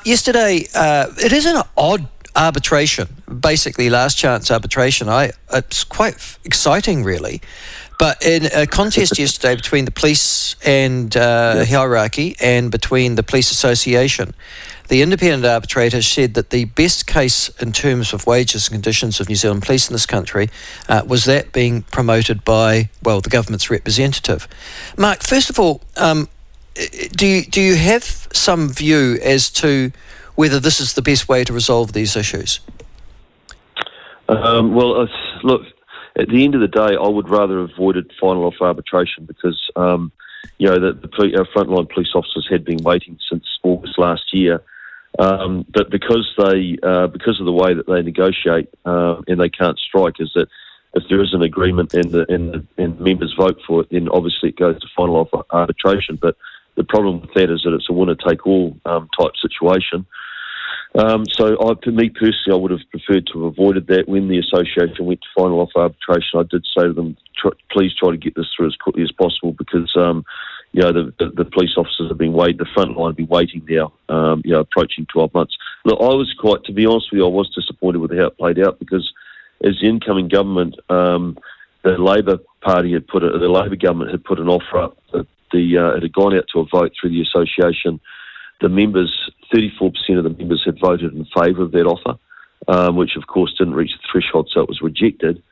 Yesterday, it is an odd arbitration, basically last chance arbitration. It's quite exciting, really. But in a contest yesterday between the police and hierarchy and between the police association, the independent arbitrator said that the best case in terms of wages and conditions of New Zealand police in this country was that being promoted by, well, the government's representative. Mark, first of all, do you have some view as to whether this is the best way to resolve these issues? Look, at the end of the day, I would rather have avoided final offer arbitration because, our frontline police officers had been waiting since August last year. But because of the way that they negotiate and they can't strike, is that if there is an agreement and members vote for it, then obviously it goes to final offer arbitration. But the problem with that is that it's a winner-take-all type situation. To me personally, I would have preferred to have avoided that. When the association went to final offer arbitration, I did say to them, please try to get this through as quickly as possible because, the police officers have been waiting, the front line have been waiting now, approaching 12 months. Look, to be honest with you, I was disappointed with how it played out because as the incoming government, the Labour government had put an offer up. It had gone out to a vote through the association. The members, 34% of the members had voted in favour of that offer, which of course didn't reach the threshold, so it was rejected.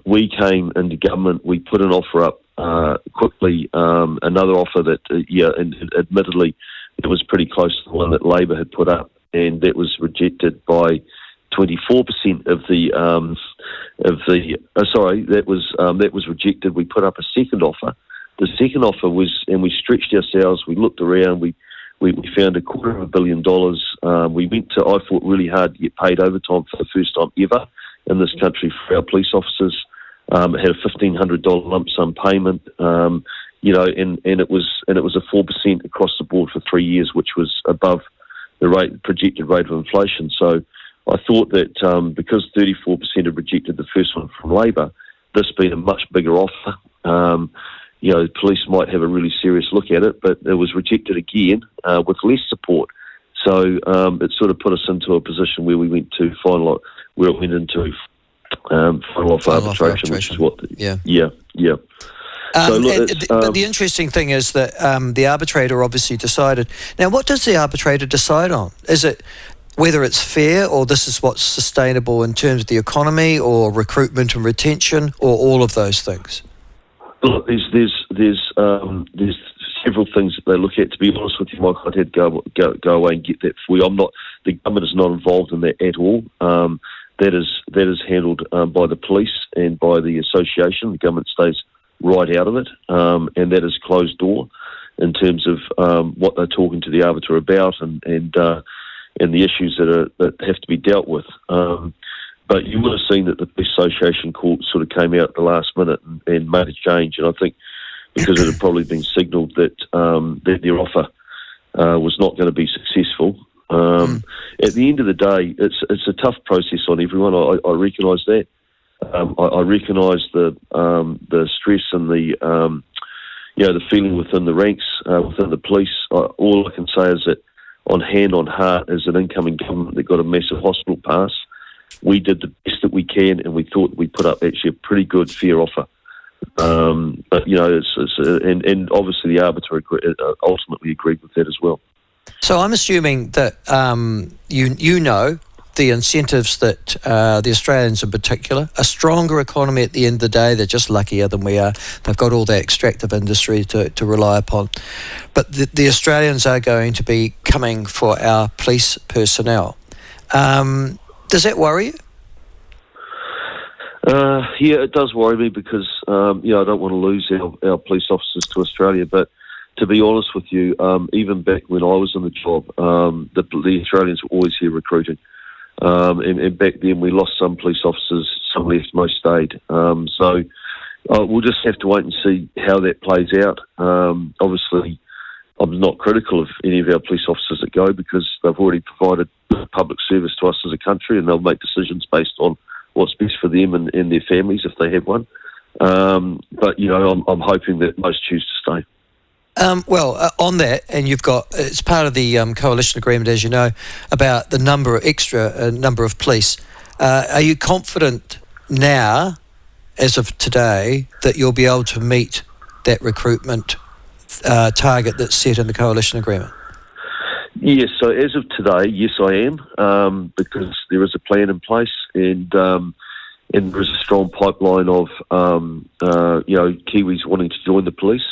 We came into government, we put an offer up quickly, another offer that, admittedly, it was pretty close to the one that Labour had put up, and that was rejected by 24% of the. That was rejected. We put up a second offer. The second offer was, and we stretched ourselves. We looked around. We found $250 million. We went to, I thought, really hard to get paid overtime for the first time ever in this country for our police officers. It had a $1,500 lump sum payment, and it was a 4% across the board for 3 years, which was above the projected rate of inflation. So I thought that because 34% had rejected the first one from Labour, this being a much bigger offer. Police might have a really serious look at it, but it was rejected again with less support. So it sort of put us into a position where we went to final offer arbitration, which is what. Yeah. So look, the interesting thing is that the arbitrator obviously decided. Now, what does the arbitrator decide on? Is it whether it's fair, or this is what's sustainable in terms of the economy, or recruitment and retention, or all of those things? Look, there's several things that they look at. To be honest with you, Mike, I'd have to go away and get that for you. The government is not involved in that at all. That is handled by the police and by the association. The government stays right out of it, and that is closed door in terms of what they're talking to the arbiter about and the issues that have to be dealt with. But you would have seen that the Police Association court sort of came out at the last minute and made a change. And I think because it had probably been signalled that their offer was not going to be successful. At the end of the day, it's a tough process on everyone. I recognise that. I recognise the stress and the feeling within the ranks, within the police. All I can say is that on hand, on heart, as an incoming government that got a massive hospital pass, we did the best that we can, and we thought we put up actually a pretty good, fair offer. But and obviously the arbiter ultimately agreed with that as well. So I'm assuming that you know the incentives that the Australians in particular, a stronger economy at the end of the day. They're just luckier than we are. They've got all that extractive industry to rely upon. But the Australians are going to be coming for our police personnel. Does that worry you? Yeah, it does worry me because, I don't want to lose our police officers to Australia. But to be honest with you, even back when I was in the job, the Australians were always here recruiting. And back then we lost some police officers, some left, most stayed. So we'll just have to wait and see how that plays out. Obviously, I'm not critical of any of our police officers that go because they've already provided public service to us as a country, and they'll make decisions based on what's best for them and their families if they have one. But I'm hoping that most choose to stay. On that, and you've got, it's part of the coalition agreement, as you know, about the number of police. Are you confident now, as of today, that you'll be able to meet that recruitment target that's set in the coalition agreement? Yes, so as of today, yes, I am, because there is a plan in place, and there is a strong pipeline of Kiwis wanting to join the police,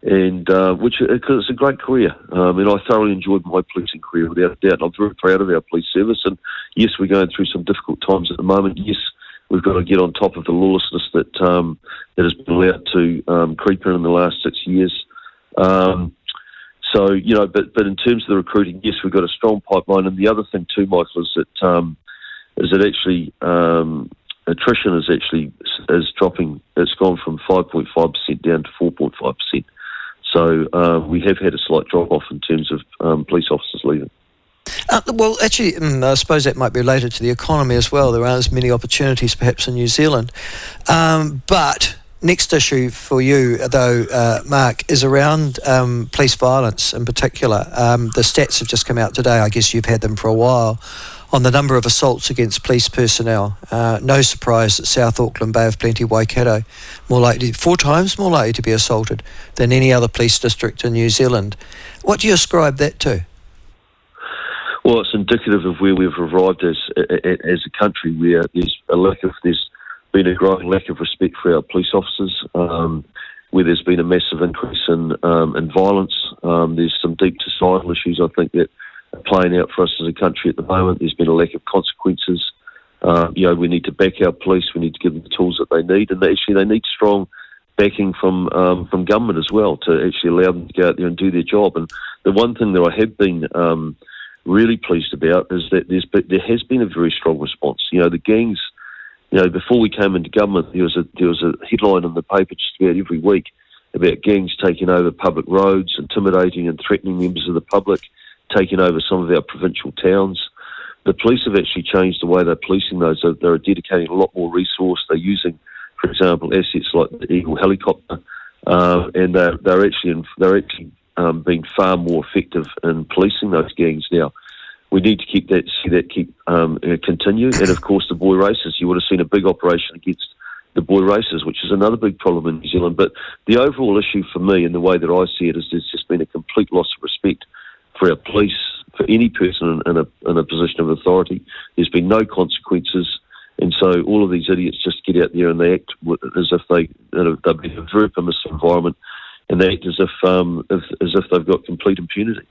and because it's a great career, and I thoroughly enjoyed my policing career without a doubt. I'm very proud of our police service, and yes, we're going through some difficult times at the moment. Yes, we've got to get on top of the lawlessness that has been allowed to creep in the last 6 years. But in terms of the recruiting, yes, we've got a strong pipeline. And the other thing too, Michael, is that actually attrition is dropping. It's gone from 5.5% down to 4.5%. So we have had a slight drop off in terms of police officers leaving. I suppose that might be related to the economy as well. There aren't as many opportunities perhaps in New Zealand. But next issue for you, though, Mark, is around police violence in particular. The stats have just come out today. I guess you've had them for a while, on the number of assaults against police personnel. No surprise that South Auckland, Bay of Plenty, Waikato, 4 times more likely to be assaulted than any other police district in New Zealand. What do you ascribe that to? Well, it's indicative of where we've arrived as a country, where there's been a growing lack of respect for our police officers, where there's been a massive increase in violence. There's some deep societal issues, I think, that are playing out for us as a country at the moment. There's been a lack of consequences. We need to back our police. We need to give them the tools that they need, and they need strong backing from government as well to actually allow them to go out there and do their job. And the one thing that I have been really pleased about is that there has been a very strong response. The gangs. Before we came into government, there was a headline in the paper just about every week about gangs taking over public roads, intimidating and threatening members of the public, taking over some of our provincial towns. The police have actually changed the way they're policing those. They're dedicating a lot more resource. They're using, for example, assets like the Eagle helicopter, and they're actually being far more effective in policing those gangs now. We need to keep continue. And of course, the boy races. You would have seen a big operation against the boy races, which is another big problem in New Zealand. But the overall issue for me, and the way that I see it, is there's just been a complete loss of respect for our police, for any person in a position of authority. There's been no consequences, and so all of these idiots just get out there and they act as if they've been in a very permissive environment, and they act as if they've got complete impunity.